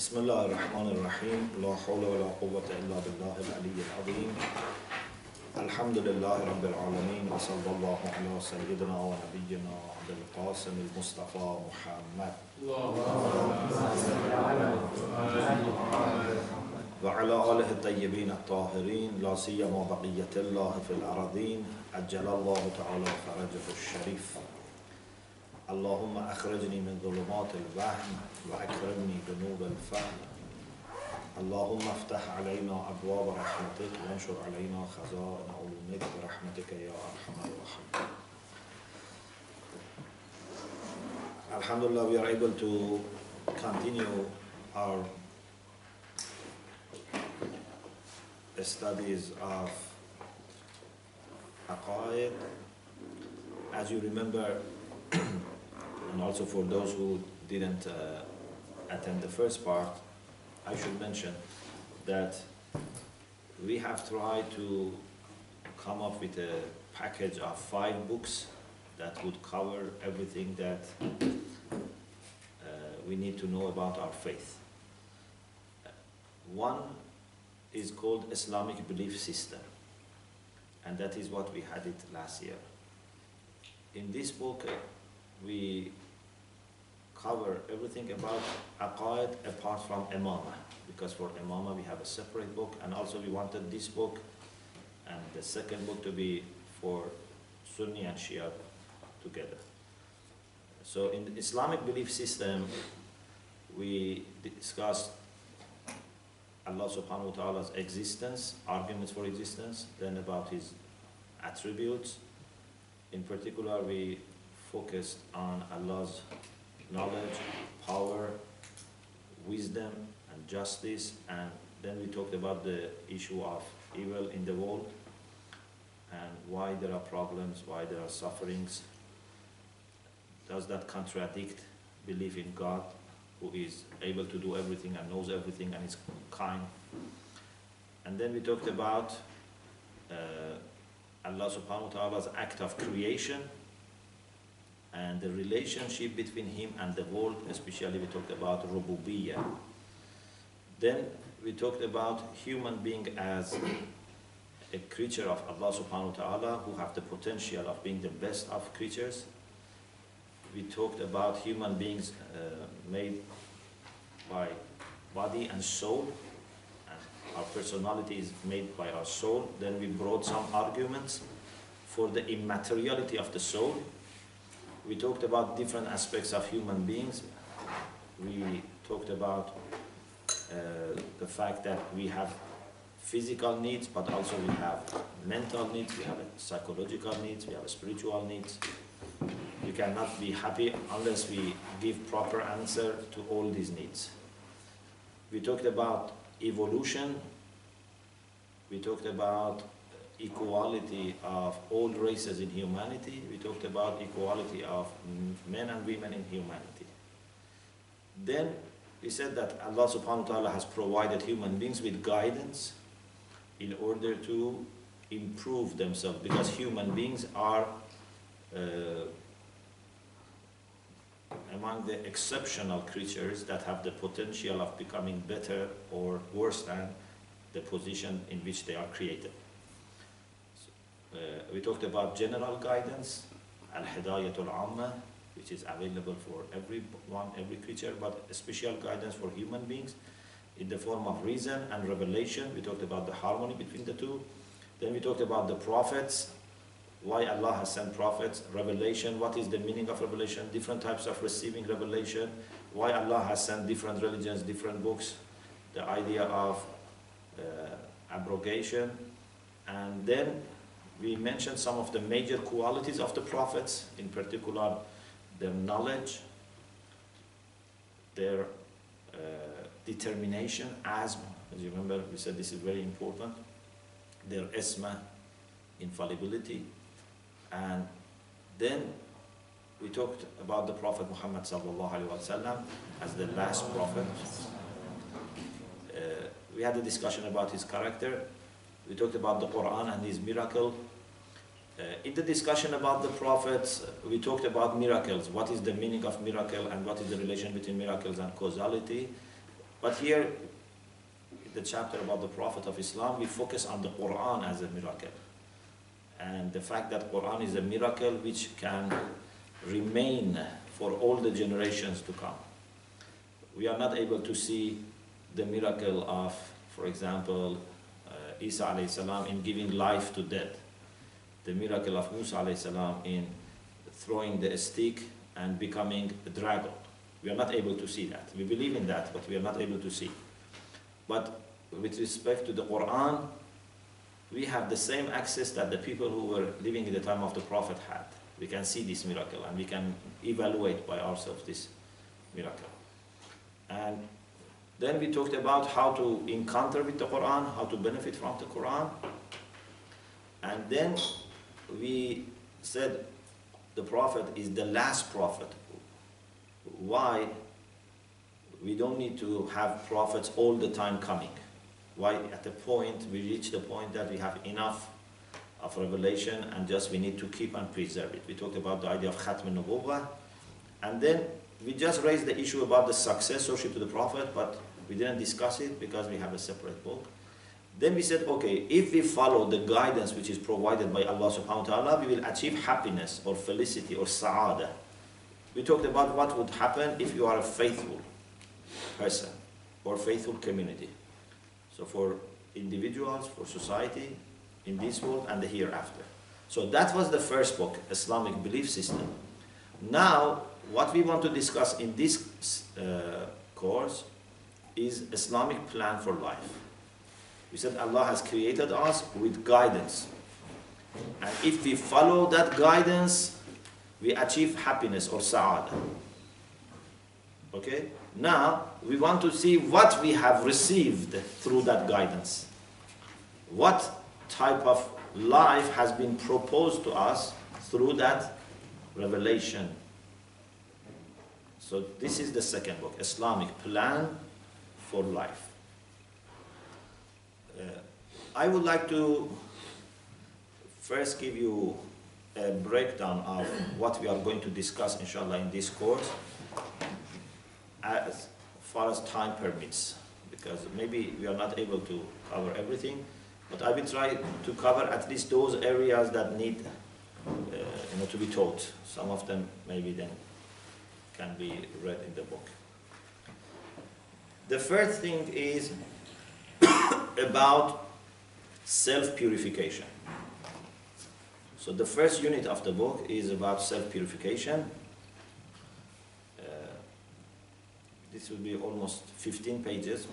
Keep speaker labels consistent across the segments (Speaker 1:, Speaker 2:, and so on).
Speaker 1: بسم الله الرحمن الرحيم لا حول ولا قوة إلا بالله العلي العظيم الحمد لله رب العالمين وصلى الله على سيدنا ونبينا أبي القاسم المصطفى محمد وعلى آله الطيبين الطاهرين لا سيما بقية الله في الأراضين أجل الله تعالى فرجه الشريف اللهم أخرجني من ظلمات الوهم وأكرمني بنور الفهم اللهم افتح علينا أبواب رحمتك وانشر علينا خزائن علومك برحمتك يا أرحم الراحمين. Alhamdulillah, we are able to continue our studies of Aqaid. As you remember, and also for those who didn't attend the first part, I should mention that we have tried to come up with a package of 5 books that would cover everything that we need to know about our faith. One is called Islamic Belief System, and that is what we had it last year. In this book, we cover everything about Aqaid apart from Imamah, because for Imamah we have a separate book, and also we wanted this book and the second book to be for Sunni and Shia together. So in the Islamic belief system, we discussed Allah subhanahu wa ta'ala's existence, arguments for existence, then about his attributes. In particular, we focused on Allah's knowledge, power, wisdom, and justice, and then we talked about the issue of evil in the world and why there are problems, why there are sufferings. Does that contradict belief in God, who is able to do everything and knows everything and is kind? And then we talked about Allah subhanahu wa ta'ala's act of creation and the relationship between him and the world, especially we talked about rububiyyah. Then we talked about human being as a creature of Allah subhanahu wa ta'ala who have the potential of being the best of creatures. We talked about human beings made by body and soul, and our personality is made by our soul. Then we brought some arguments for the immateriality of the soul. We talked about different aspects of human beings. We talked about the fact that we have physical needs, but also we have mental needs, we have psychological needs, we have spiritual needs. We cannot be happy unless we give proper answer to all these needs. We talked about evolution. We talked about equality of all races in humanity. We talked about equality of men and women in humanity. Then we said that Allah subhanahu wa ta'ala has provided human beings with guidance in order to improve themselves, because human beings are among the exceptional creatures that have the potential of becoming better or worse than the position in which they are created. We talked about general guidance, al-hidayatul amma, which is available for everyone, every creature, but a special guidance for human beings in the form of reason and revelation. We talked about the harmony between the two. Then we talked about the prophets, why Allah has sent prophets, revelation, what is the meaning of revelation, different types of receiving revelation, why Allah has sent different religions, different books, the idea of abrogation, and then we mentioned some of the major qualities of the prophets, in particular their knowledge, their determination, azm, as you remember we said this is very important, their isma, infallibility, and then we talked about the Prophet Muhammad sallallahu alaihi wasallam as the last prophet. We had a discussion about his character. We talked about the Quran and his miracle. In the discussion about the prophets, we talked about miracles. What is the meaning of miracle and what is the relation between miracles and causality? But here, the chapter about the Prophet of Islam, we focus on the Quran as a miracle. And the fact that Quran is a miracle which can remain for all the generations to come. We are not able to see the miracle of, for example, Isa alayhi salam in giving life to death. The miracle of Musa alayhi salam in throwing the stick and becoming a dragon. We are not able to see that. We believe in that, but we are not able to see. But with respect to the Quran, we have the same access that the people who were living in the time of the Prophet had. We can see this miracle and we can evaluate by ourselves this miracle. And then we talked about how to encounter with the Quran, how to benefit from the Quran. And then we said the Prophet is the last Prophet. Why we don't need to have prophets all the time coming? Why at the point, we reach the point that we have enough of revelation and just we need to keep and preserve it. We talked about the idea of Khatm al-Nubuwwah, and then we just raised the issue about the successorship to the Prophet, but we didn't discuss it because we have a separate book. Then we said, okay, if we follow the guidance which is provided by Allah subhanahu wa ta'ala, we will achieve happiness or felicity or sa'adah. We talked about what would happen if you are a faithful person or faithful community. So for individuals, for society, in this world and the hereafter. So that was the first book, Islamic Belief System. Now, what we want to discuss in this course is Islamic plan for life. We said Allah has created us with guidance. And if we follow that guidance, we achieve happiness or sa'adah. Okay? Now, we want to see what we have received through that guidance. What type of life has been proposed to us through that revelation. So this is the second book, Islamic Plan for Life. I would like to first give you a breakdown of what we are going to discuss, inshallah, in this course, as far as time permits, because maybe we are not able to cover everything, but I will try to cover at least those areas that need to be taught. Some of them maybe then can be read in the book. The first thing is about self-purification. So the first unit of the book is about self-purification. This will be almost 15 pages.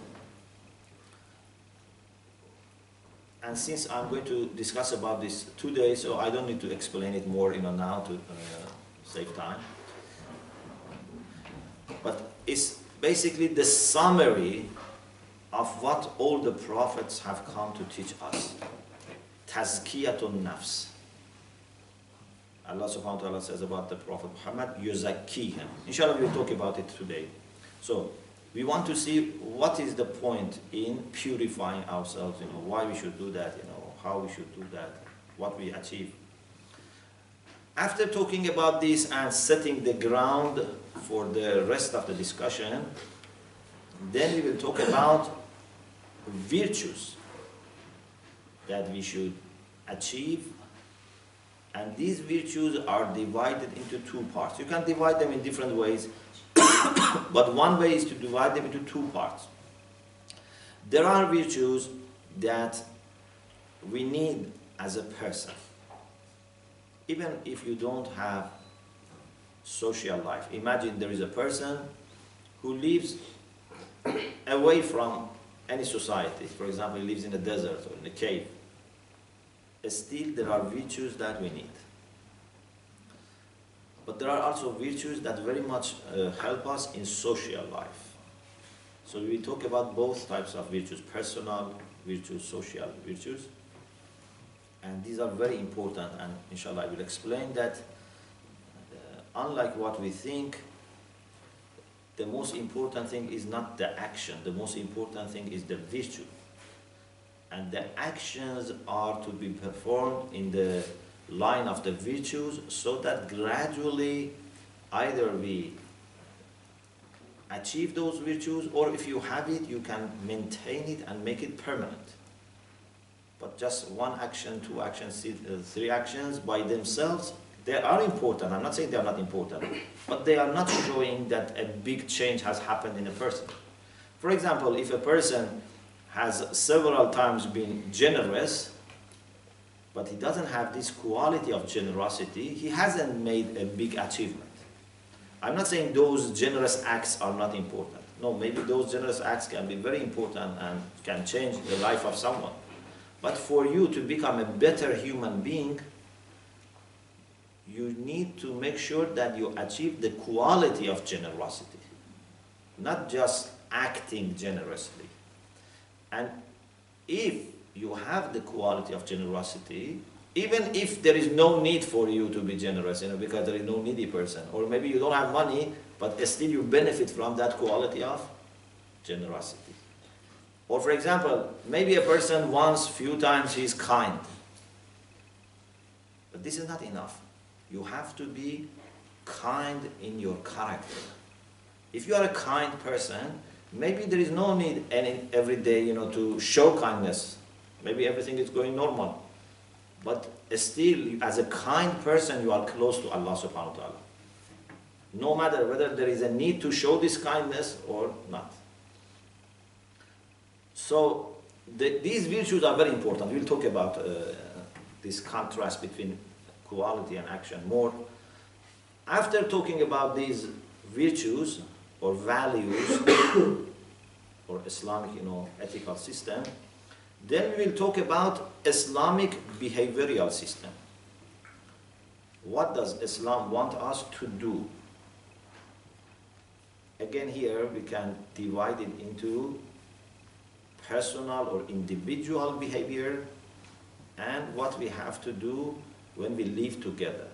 Speaker 1: And since I'm going to discuss about this today, so I don't need to explain it more now to save time. But it's basically the summary of what all the prophets have come to teach us. Tazkiyatun nafs. Allah subhanahu wa ta'ala says about the Prophet Muhammad, yuzakkihim. Inshallah we'll talk about it today. So we want to see what is the point in purifying ourselves, why we should do that, how we should do that, what we achieve. After talking about this and setting the ground for the rest of the discussion, then we will talk about virtues that we should achieve, and these virtues are divided into two parts. You can divide them in different ways, but one way is to divide them into two parts. There are virtues that we need as a person. Even if you don't have social life. Imagine there is a person who lives away from any society. For example, he lives in a desert or in a cave. Still, there are virtues that we need. But there are also virtues that very much help us in social life. So we talk about both types of virtues, personal virtues, social virtues. And these are very important, and inshallah I will explain that unlike what we think, the most important thing is not the action, the most important thing is the virtue. And the actions are to be performed in the line of the virtues, so that gradually either we achieve those virtues, or if you have it, you can maintain it and make it permanent. But just one action, two actions, three actions by themselves, they are important. I'm not saying they are not important, but they are not showing that a big change has happened in a person. For example, if a person has several times been generous, but he doesn't have this quality of generosity, he hasn't made a big achievement. I'm not saying those generous acts are not important. No, maybe those generous acts can be very important and can change the life of someone. But for you to become a better human being, you need to make sure that you achieve the quality of generosity, not just acting generously. And if you have the quality of generosity, even if there is no need for you to be generous, because there is no needy person, or maybe you don't have money, but still you benefit from that quality of generosity. Or for example, maybe a person once, few times, he's kind. But this is not enough. You have to be kind in your character. If you are a kind person, maybe there is no need every day, to show kindness. Maybe everything is going normal. But still, as a kind person, you are close to Allah subhanahu wa ta'ala. No matter whether there is a need to show this kindness or not. So, these virtues are very important. We'll talk about this contrast between quality and action more. After talking about these virtues or values or Islamic, ethical system, then we will talk about Islamic behavioral system. What does Islam want us to do? Again, here we can divide it into personal or individual behavior and what we have to do when we live together.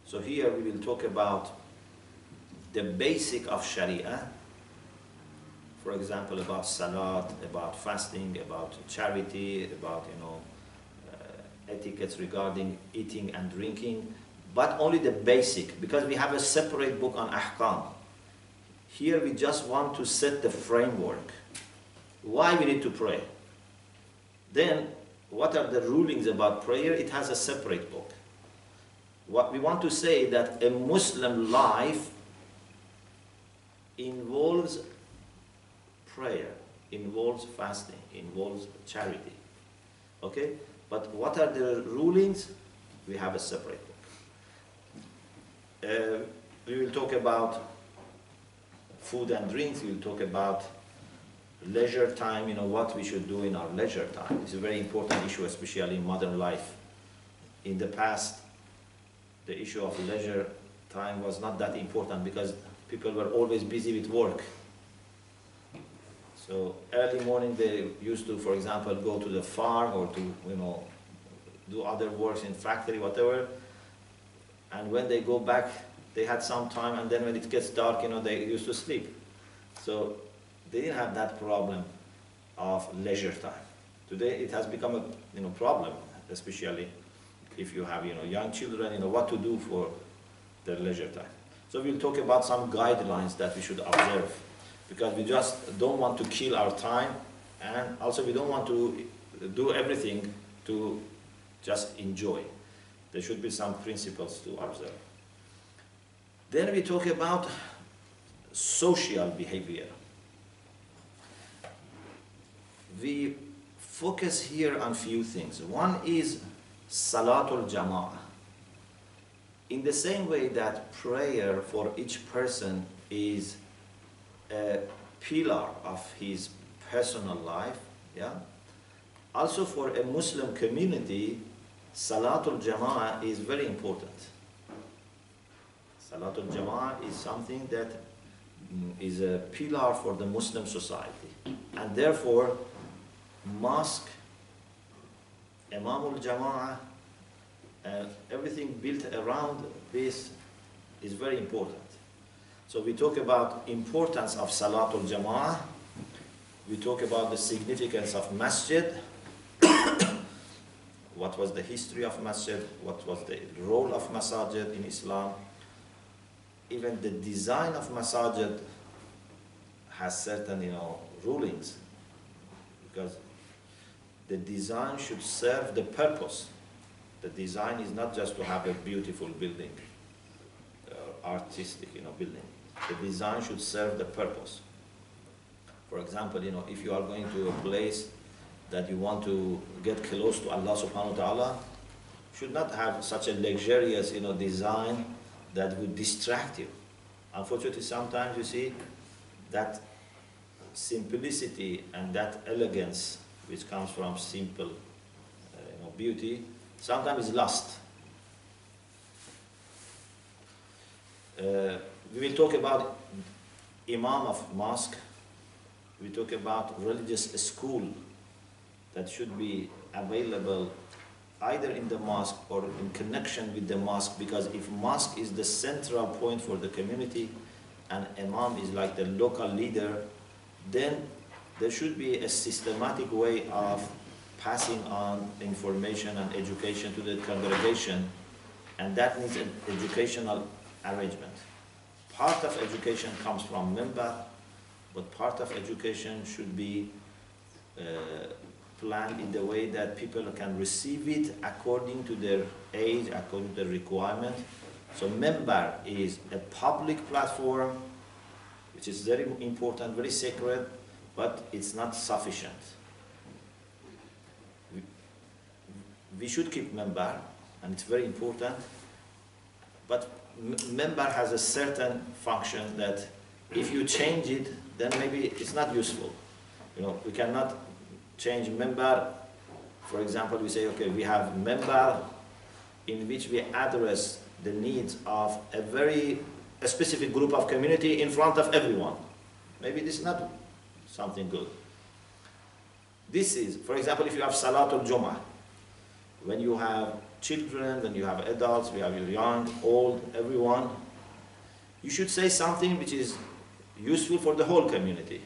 Speaker 1: So here we will talk about the basic of Sharia. For example, about salat, about fasting, about charity, about etiquettes regarding eating and drinking, but only the basic, because we have a separate book on ahkam. Here we just want to set the framework. Why we need to pray. Then, what are the rulings about prayer? It has a separate book. What we want to say that a Muslim life involves prayer, involves fasting, involves charity. Okay? But what are the rulings? We have a separate book. We will talk about food and drinks. We will talk about leisure time, what we should do in our leisure time. It's a very important issue, especially in modern life. In the past, the issue of leisure time was not that important because people were always busy with work. So early morning they used to, for example, go to the farm or to, do other works in factory, whatever. And when they go back, they had some time, and then when it gets dark, they used to sleep. So they didn't have that problem of leisure time. Today it has become a problem, especially if you have young children, what to do for their leisure time. So we'll talk about some guidelines that we should observe, because we just don't want to kill our time, and also we don't want to do everything to just enjoy. There should be some principles to observe. Then we talk about social behavior. We focus here on few things. One is Salatul Jama'ah. In the same way that prayer for each person is a pillar of his personal life, also for a Muslim community, Salatul Jama'ah is very important. Salatul Jama'ah is something that is a pillar for the Muslim society. And therefore, mosque, Imam Jama'ah, everything built around this is very important. So we talk about importance of Salatul Jama'ah. We talk about the significance of masjid. What was the history of masjid? What was the role of masajid in Islam? even the design of masajid has certain, rulings, because the design should serve the purpose. The design is not just to have a beautiful building, artistic, building. The design should serve the purpose. For example, if you are going to a place that you want to get close to Allah subhanahu wa ta'ala, should not have such a luxurious, design that would distract you. Unfortunately, sometimes you see that simplicity and that elegance which comes from simple beauty sometimes is lost. We will talk about Imam of Mosque. We talk about religious school that should be available either in the mosque or in connection with the mosque, because if mosque is the central point for the community and Imam is like the local leader, then there should be a systematic way of passing on information and education to the congregation, and that needs an educational arrangement. Part of education comes from member, but part of education should be planned in the way that people can receive it according to their age, according to their requirement. So member is a public platform, which is very important, very sacred, but it's not sufficient. We should keep member, and it's very important, but member has a certain function that if you change it, then maybe it's not useful. We cannot change member. For example, we say, okay, we have member in which we address the needs of a specific group of community in front of everyone. Maybe this is not something good. This is, for example, if you have Salatul Jummah, when you have children, when you have adults, we have young, old, everyone, you should say something which is useful for the whole community.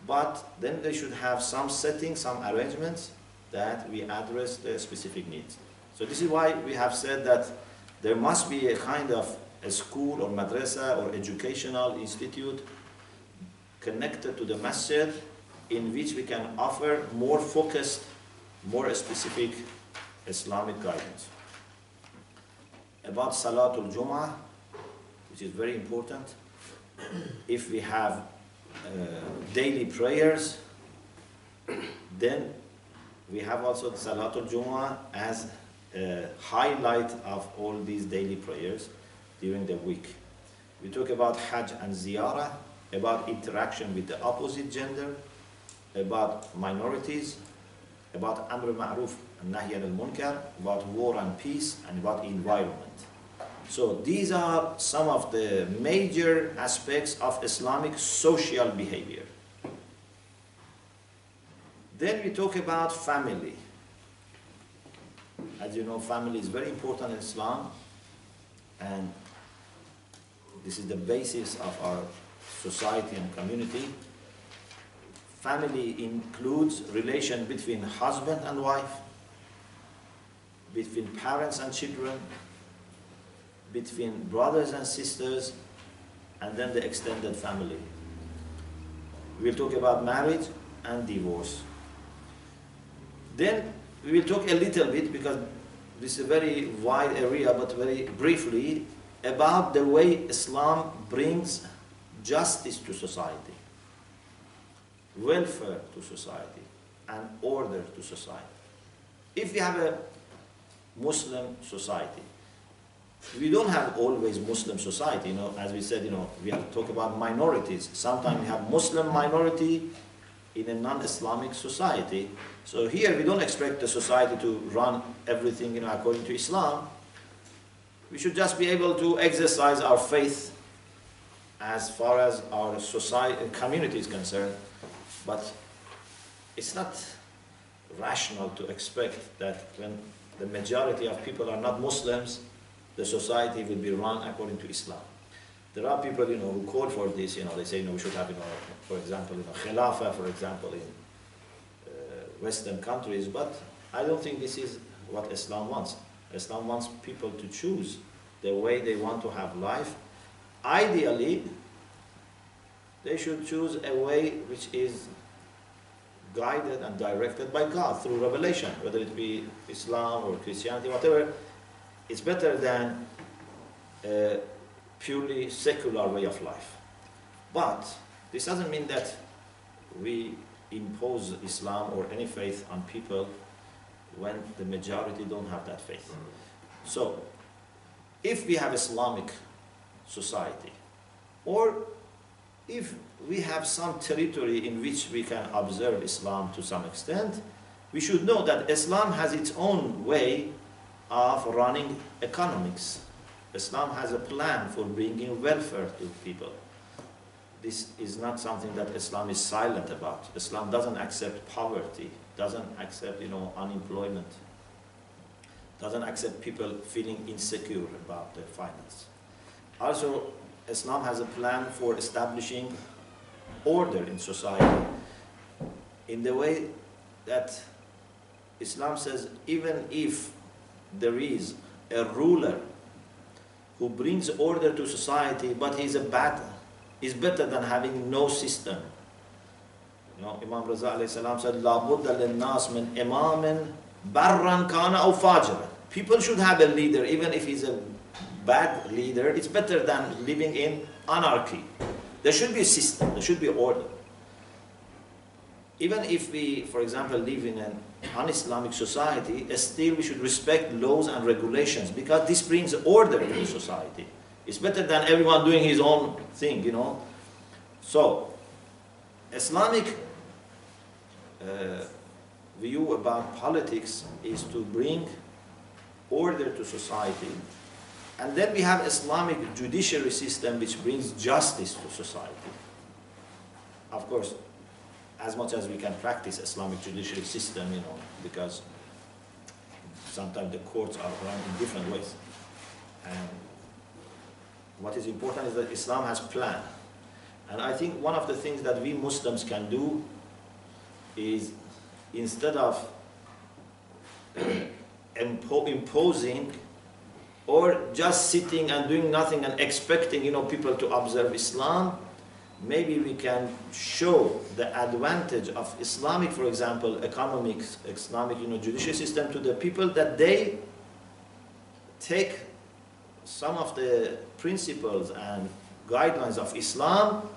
Speaker 1: But then they should have some settings, some arrangements that we address the specific needs. So this is why we have said that there must be a kind of a school or madrasa or educational institute connected to the masjid in which we can offer more focused, more specific Islamic guidance. About Salatul Jummah, which is very important, if we have daily prayers, then we have also Salatul Jummah as a highlight of all these daily prayers during the week. We talk about Hajj and Ziyarah, about interaction with the opposite gender, about minorities, about Amr Ma'ruf and Nahy Anil Munkar, about war and peace, and about environment. So these are some of the major aspects of Islamic social behavior. Then we talk about family. As you know, family is very important in Islam, and this is the basis of our society and community. Family includes relation between husband and wife, between parents and children, between brothers and sisters, and then the extended family. We'll talk about marriage and divorce. Then we will talk a little bit, because this is a very wide area, but very briefly, about the way Islam brings justice to society, welfare to society, and order to society. If we have a Muslim society, we don't have always Muslim society, as we said, we have to talk about minorities. Sometimes we have Muslim minority in a non-Islamic society. So here we don't expect the society to run everything, according to Islam. We should just be able to exercise our faith as far as our society, community is concerned. But it's not rational to expect that when the majority of people are not Muslims, the society will be run according to Islam. There are people, who call for this. They say, we should have, for example, Khilafah, for example, in Western countries. But I don't think this is what Islam wants. Islam wants people to choose the way they want to have life, ideally, they should choose a way which is guided and directed by God through revelation, whether it be Islam or Christianity, whatever. It's better than a purely secular way of life. But this doesn't mean that we impose Islam or any faith on people when the majority don't have that faith. So, if we have Islamic society, or if we have some territory in which we can observe Islam to some extent, we should know that Islam has its own way of running economics. Islam has a plan for bringing welfare to people. This is not something that Islam is silent about. Islam doesn't accept poverty, doesn't accept, unemployment, doesn't accept people feeling insecure about their finance. Also, Islam has a plan for establishing order in society in the way that Islam says even if there is a ruler who brings order to society but he is a bad, is better than having no system. Imam Raza alayhi salam said, "La budda lin-nas min imamin barran kana aw fajiran." People should have a leader, even if he's a bad leader. It's better than living in anarchy. There should be a system, there should be order. Even if we, for example, live in an un-Islamic society, still we should respect laws and regulations because this brings order to the society. It's better than everyone doing his own thing, So, Islamic view about politics is to bring order to society. And then we have Islamic judiciary system which brings justice to society. Of course, as much as we can practice Islamic judiciary system, because sometimes the courts are run in different ways. And what is important is that Islam has plan. And I think one of the things that we Muslims can do is, instead of imposing or just sitting and doing nothing and expecting people to observe Islam, maybe we can show the advantage of Islamic, for example, economics, Islamic judicial system to the people, that they take some of the principles and guidelines of Islam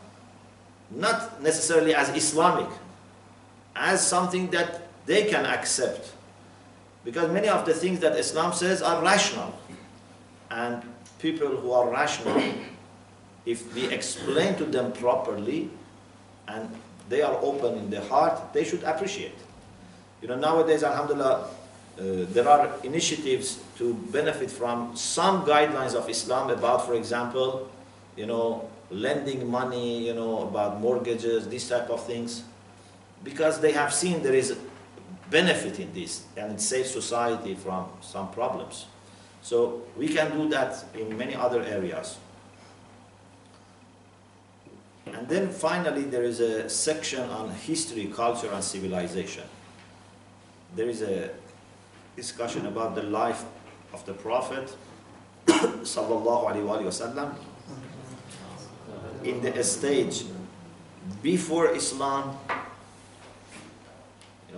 Speaker 1: not necessarily as Islamic, as something that they can accept. Because many of the things that Islam says are rational. And people who are rational, if we explain to them properly and they are open in their heart, they should appreciate. Nowadays, alhamdulillah, there are initiatives to benefit from some guidelines of Islam about, for example, lending money, about mortgages, these type of things, because they have seen there is benefit in this and it saves society from some problems. So we can do that in many other areas. And then finally there is a section on history, culture and civilization. There is a discussion about the life of the Prophet sallallahu alaihi wasallam in the stage before Islam,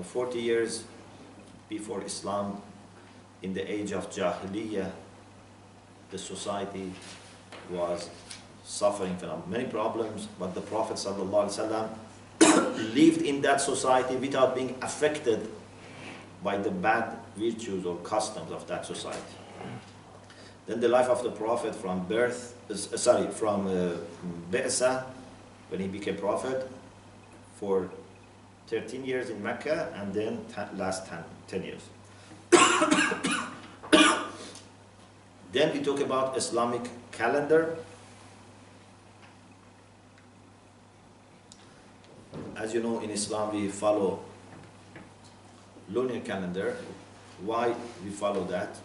Speaker 1: 40 years before Islam, in the age of Jahiliyyah, the society was suffering from many problems, but the Prophet ﷺ lived in that society without being affected by the bad virtues or customs of that society. Then the life of the Prophet from Bi'sa, when he became Prophet, for 13 years in Mecca, and then last 10 years. Then we talk about Islamic calendar. As you know, in Islam we follow lunar calendar. Why we follow that?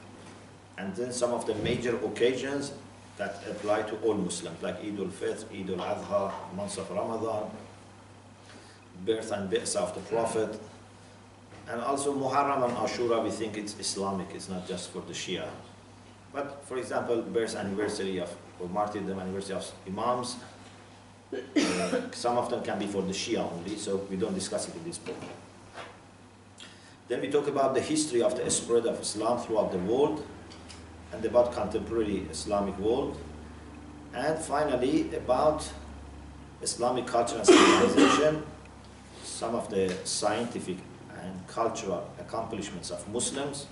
Speaker 1: And then some of the major occasions that apply to all Muslims, like Eid al-Fitr, Eid al-Adha, months of Ramadan, birth and bi'sa of the Prophet, and also Muharram and Ashura. We think it's Islamic, it's not just for the Shia. But for example, birth anniversary of, or martyrdom anniversary of imams, some of them can be for the Shia only, so we don't discuss it in this book. Then we talk about the history of the spread of Islam throughout the world, and about contemporary Islamic world, and finally about Islamic culture and civilization, some of the scientific and cultural accomplishments of Muslims,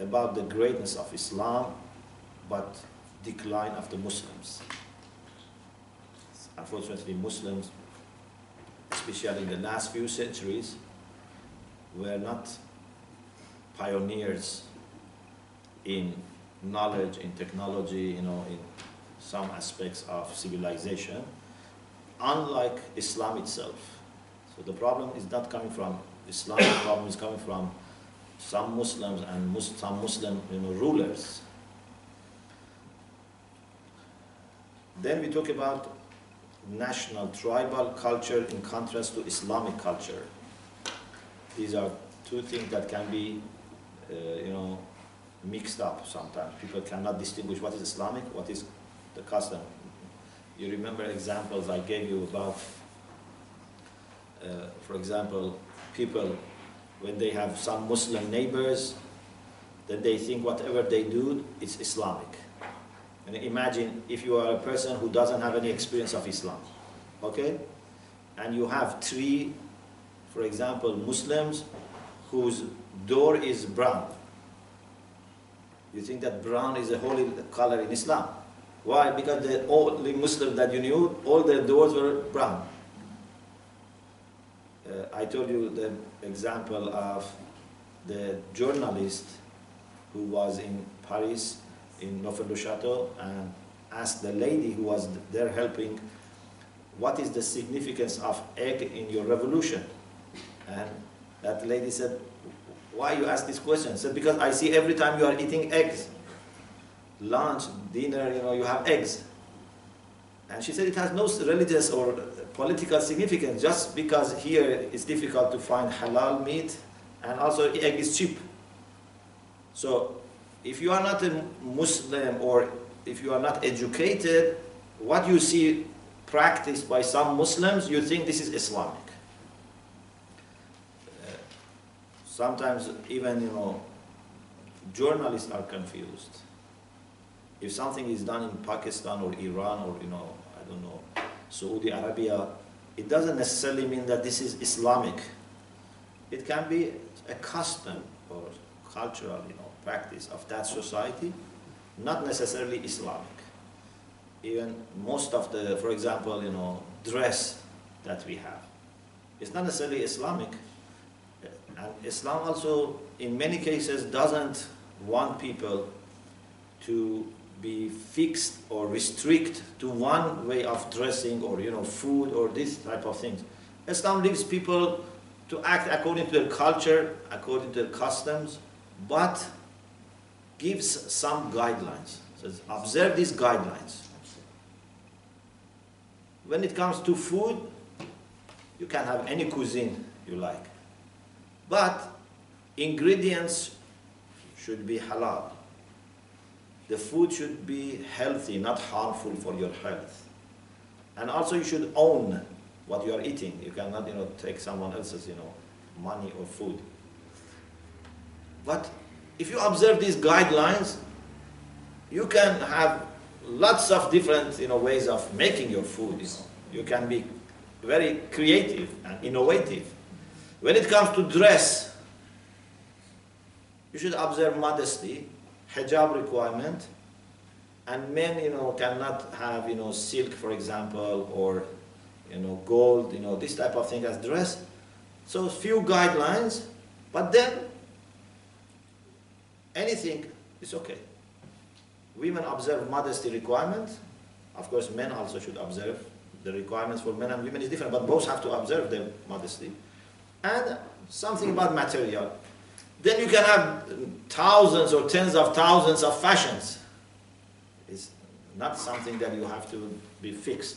Speaker 1: about the greatness of Islam, but decline of the Muslims. Unfortunately, Muslims, especially in the last few centuries, were not pioneers in knowledge, in technology, in some aspects of civilization, unlike Islam itself. So the problem is not coming from Islam, the problem is coming from some Muslims and some Muslim rulers. Then we talk about national tribal culture in contrast to Islamic culture. These are two things that can be mixed up sometimes. People cannot distinguish what is Islamic, what is the custom. You remember examples I gave you about, for example, people, when they have some Muslim neighbors, then they think whatever they do is Islamic. And imagine if you are a person who doesn't have any experience of Islam, okay? And you have three, for example, Muslims whose door is brown. You think that brown is a holy color in Islam. Why? Because the only Muslims that you knew, all their doors were brown. I told you the example of the journalist who was in Paris, in Neufchâteau, and asked the lady who was there helping, what is the significance of egg in your revolution? And that lady said, why you ask this question? She said, because I see every time you are eating eggs. Lunch, dinner, you have eggs. And she said it has no religious or political significance, just because here it's difficult to find halal meat, and also egg is cheap. So if you are not a Muslim, or if you are not educated, what you see practiced by some Muslims, you think this is Islamic. Sometimes even journalists are confused. If something is done in Pakistan or Iran or I don't know, Saudi Arabia, it doesn't necessarily mean that this is Islamic. It can be a custom or cultural practice of that society, not necessarily Islamic. Even most of the, for example, dress that we have, it's not necessarily Islamic. And Islam also, in many cases, doesn't want people to be fixed or restrict to one way of dressing or food or this type of things. Islam leaves people to act according to their culture, according to their customs, but gives some guidelines. Says, observe these guidelines. When it comes to food, you can have any cuisine you like, but ingredients should be halal. The food should be healthy, not harmful for your health. And also you should own what you are eating. You cannot, take someone else's, money or food. But if you observe these guidelines, you can have lots of different, ways of making your food. You can be very creative and innovative. When it comes to dress, you should observe modesty, hijab requirement, and men, cannot have, silk, for example, or, gold, this type of thing as dress. So few guidelines, but then anything is okay. Women observe modesty requirements. Of course, men also should observe. The requirements for men and women is different, but both have to observe their modesty. And something about material. Then you can have thousands or tens of thousands of fashions. It's not something that you have to be fixed.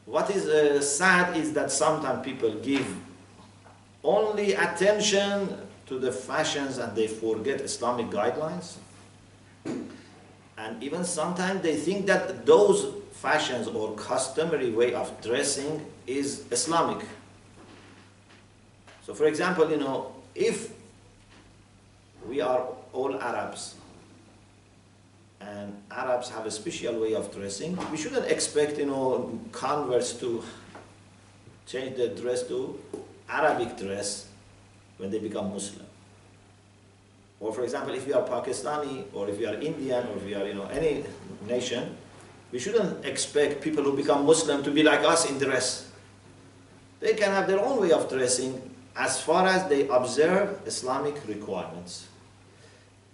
Speaker 1: What is sad is that sometimes people give only attention to the fashions and they forget Islamic guidelines. And even sometimes they think that those fashions or customary way of dressing is Islamic. So for example, if we are all Arabs, and Arabs have a special way of dressing, we shouldn't expect, converts to change their dress to Arabic dress when they become Muslim. Or for example, if we are Pakistani, or if we are Indian, or if we are, any nation, we shouldn't expect people who become Muslim to be like us in dress. They can have their own way of dressing as far as they observe Islamic requirements.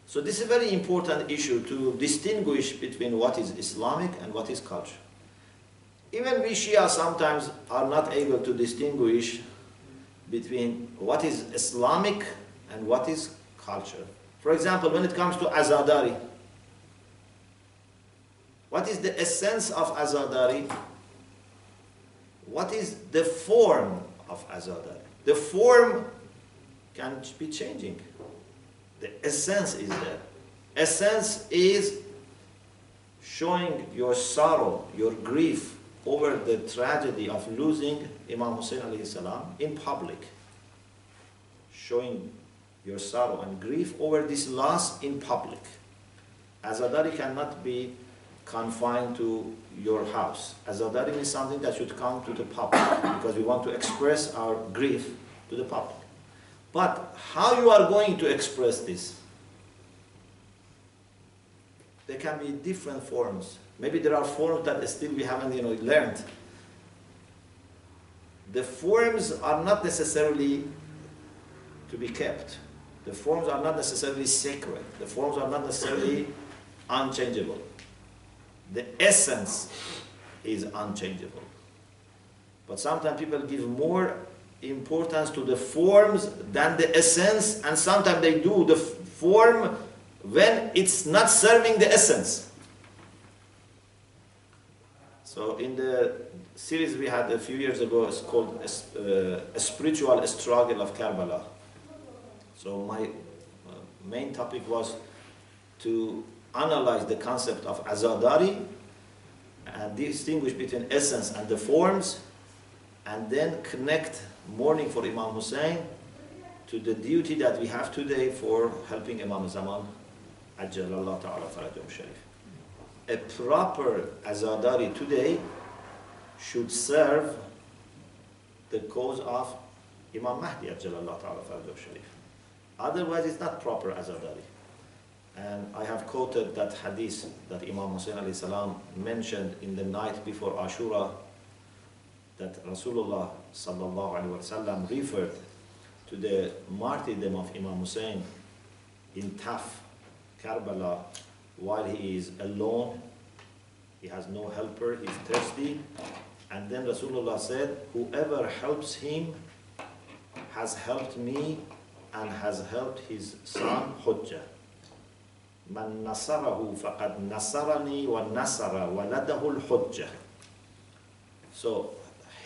Speaker 1: So this is a very important issue to distinguish between what is Islamic and what is culture. Even we Shia sometimes are not able to distinguish between what is Islamic and what is culture. For example, when it comes to Azadari, what is the essence of Azadari? What is the form of Azadari? The form can be changing. The essence is there. Essence is showing your sorrow, your grief over the tragedy of losing Imam Hussein alayhi salam in public. Showing your sorrow and grief over this loss in public. Azadari cannot be confined to your house. Azadari is something that should come to the public because we want to express our grief to the public. But how you are going to express this? There can be different forms. Maybe there are forms that still we haven't learned. The forms are not necessarily to be kept. The forms are not necessarily sacred. The forms are not necessarily unchangeable. The essence is unchangeable. But sometimes people give more importance to the forms than the essence, and sometimes they do the form when it's not serving the essence. So in the series we had a few years ago, it's called a Spiritual Struggle of Karbala. So my main topic was to analyze the concept of Azadari and distinguish between essence and the forms, and then connect mourning for Imam Hussein to the duty that we have today for helping Imam Zaman Ajjalallah Ta'ala Farajum Sharif. A proper Azadari today should serve the cause of Imam Mahdi Ajjalallah Ta'ala Farajum Sharif. Otherwise it's not proper Azadari. And I have quoted that hadith that Imam Hussein alayhi salam mentioned in the night before Ashura, that Rasulullah sallallahu alaihi wasallam referred to the martyrdom of Imam Hussein in Taf, Karbala, while he is alone, he has no helper, he is thirsty, and then Rasulullah said, whoever helps him has helped me and has helped his son Hujjah. Man nasarahu faqad nasarani wa nasara waladahu al-hujjah. So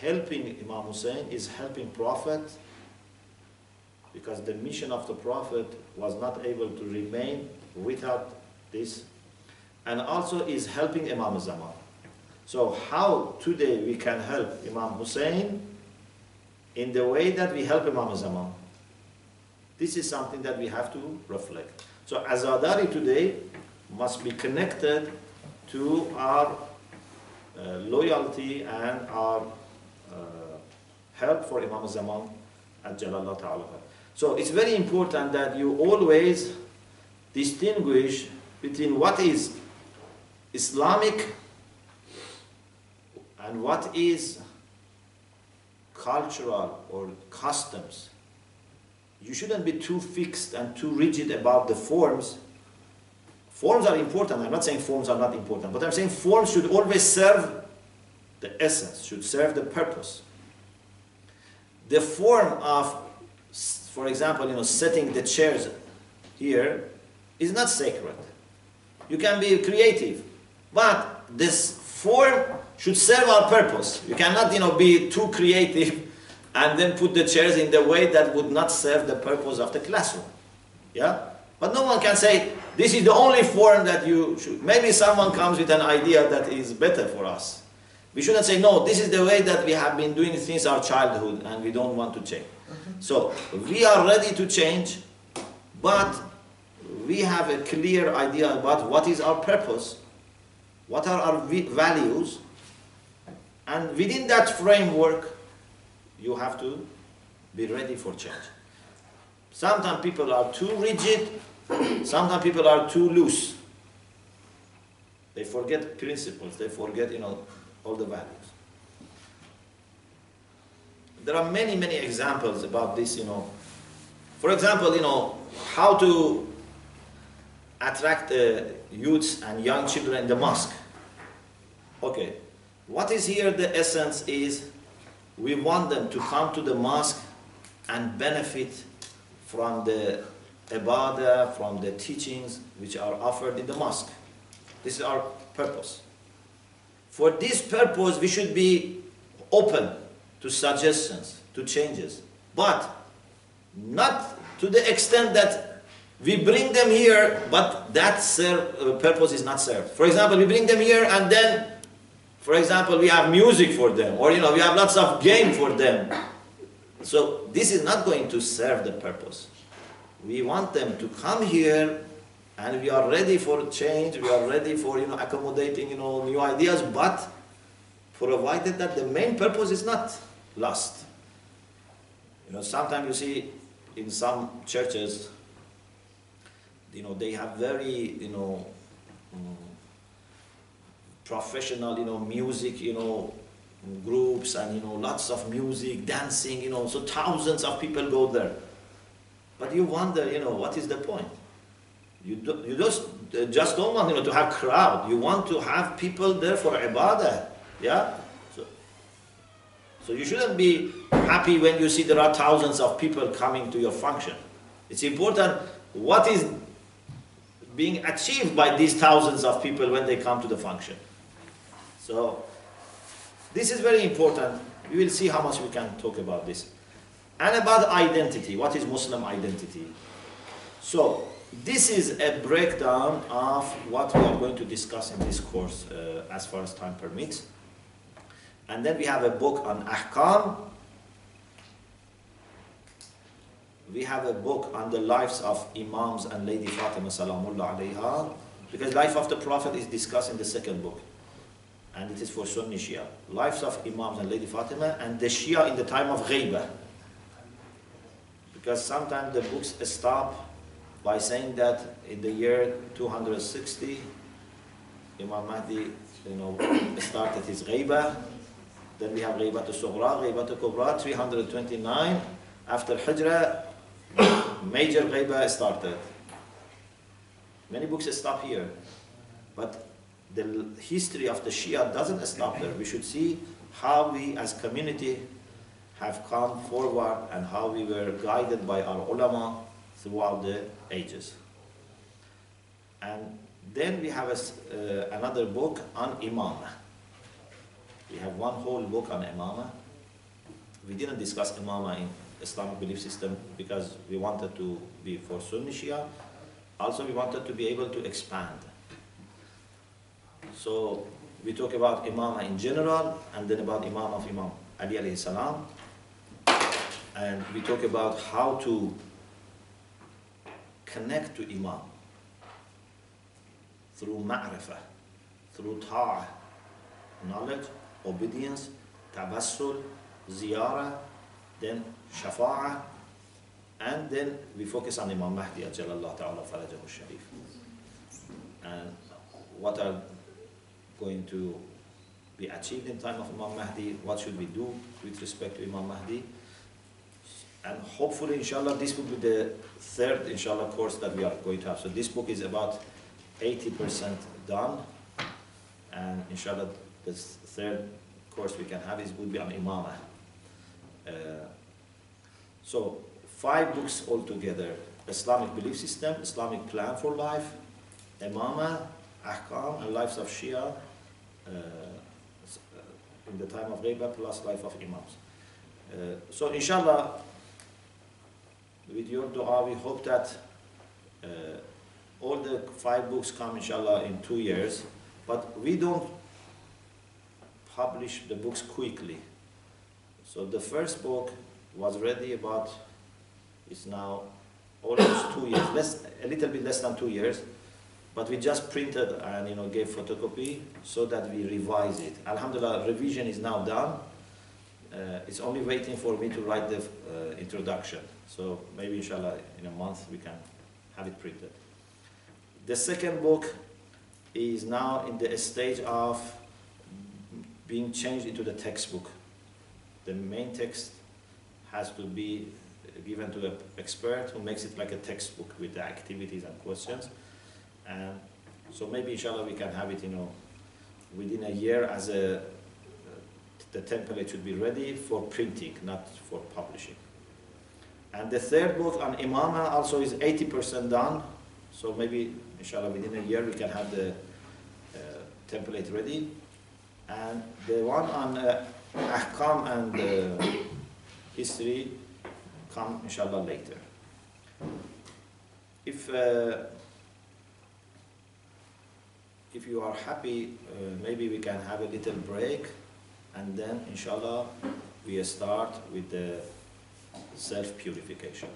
Speaker 1: helping Imam Hussein is helping Prophet, because the mission of the Prophet was not able to remain without this, and also is helping Imam Zaman. So how today we can help Imam Hussein in the way that we help Imam Zaman? This is something that we have to reflect. So Azadari today must be connected to our loyalty and our help for Imam Zaman Ajjalallah Ta'ala. So it's very important that you always distinguish between what is Islamic and what is cultural or customs. You shouldn't be too fixed and too rigid about the forms. Forms are important. I'm not saying forms are not important, but I'm saying forms should always serve the essence, should serve the purpose. The form of, for example, setting the chairs here is not sacred. You can be creative, but this form should serve our purpose. You cannot, be too creative and then put the chairs in the way that would not serve the purpose of the classroom. Yeah? But no one can say, this is the only form that you should. Maybe someone comes with an idea that is better for us. We shouldn't say, no, this is the way that we have been doing since our childhood and we don't want to change. So we are ready to change, but we have a clear idea about what is our purpose, what are our values, and within that framework, you have to be ready for change. Sometimes people are too rigid, sometimes people are too loose. They forget principles, they forget, all the values. There are many, many examples about this, For example, how to attract youths and young children in the mosque. Okay, what is here the essence is we want them to come to the mosque and benefit from the ibadah, from the teachings which are offered in the mosque. This is our purpose. For this purpose, we should be open to suggestions, to changes, but not to the extent that we bring them here, but that purpose is not served. For example, we bring them here and then, for example, we have music for them, or we have lots of game for them. So this is not going to serve the purpose. We want them to come here, and we are ready for change, we are ready for accommodating new ideas, but provided that the main purpose is not lost. Sometimes you see in some churches, they have very professional music groups and lots of music, dancing, so thousands of people go there. But you wonder, what is the point? You just don't want to have crowd. You want to have people there for ibadah. Yeah? So you shouldn't be happy when you see there are thousands of people coming to your function. It's important what is being achieved by these thousands of people when they come to the function. So this is very important. We will see how much we can talk about this. And about identity. What is Muslim identity? So this is a breakdown of what we are going to discuss in this course as far as time permits. And then we have a book on ahkam. We have a book on the lives of Imams and Lady Fatima Salamullah alayha, because life of the Prophet is discussed in the second book, and it is for Sunni Shia. Lives of Imams and Lady Fatima, and the Shia in the time of Ghaibah. Because sometimes the books stop by saying that in the year 260, Imam Mahdi started his Ghaibah. Then we have Ghaibah to Sughra, Ghaibah to Kubra, 329. After Hijrah, major Ghaibah started. Many books stop here. But the history of the Shia doesn't stop there. We should see how we as community have come forward and how we were guided by our ulama throughout the ages. And then we have another book on Imamah. We have one whole book on Imamah. We didn't discuss Imamah in Islamic belief system because we wanted to be for Sunni Shia. Also, we wanted to be able to expand. So we talk about Imamah in general, and then about Imam of Imam Ali alayhi salam. And we talk about how to connect to Imam through ma'rifah, through ta'ah, knowledge, obedience, tabassul, ziyarah, then shafa'ah, and then we focus on Imam Mahdi ajalallah ta'ala farajahu sharif. And what are going to be achieved in time of Imam Mahdi, what should we do with respect to Imam Mahdi. And hopefully, inshallah, this will be the third, inshallah, course that we are going to have. So this book is about 80% done. And inshallah, the third course we can have would be on Imamah. So 5 books altogether: Islamic belief system, Islamic plan for life, Imamah, Ahkam, and lives of Shia in the time of Ghaibah, plus life of Imams. So inshallah, with your dua, we hope that All the 5 books come inshallah in 2 years, but we don't publish the books quickly. So the first book was ready about, it's now almost 2 years, a little bit less than 2 years, but we just printed and gave photocopy so that we revise it. Alhamdulillah, revision is now done. It's only waiting for me to write the introduction. So maybe inshallah in a month we can have it printed. The second book is now in the stage of being changed into the textbook. The main text has to be given to an expert who makes it like a textbook with the activities and questions. And so maybe inshallah we can have it within a year as the template should be ready for printing, not for publishing. And the third book on Imama also is 80% done. So maybe inshallah within a year we can have the template ready. And the one on Ahkam and history come inshallah later. If you are happy, maybe we can have a little break, and then inshallah we start with the self-purification.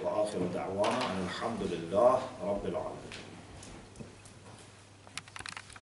Speaker 1: وآخر دعوانا أن الحمد لله رب العالمين.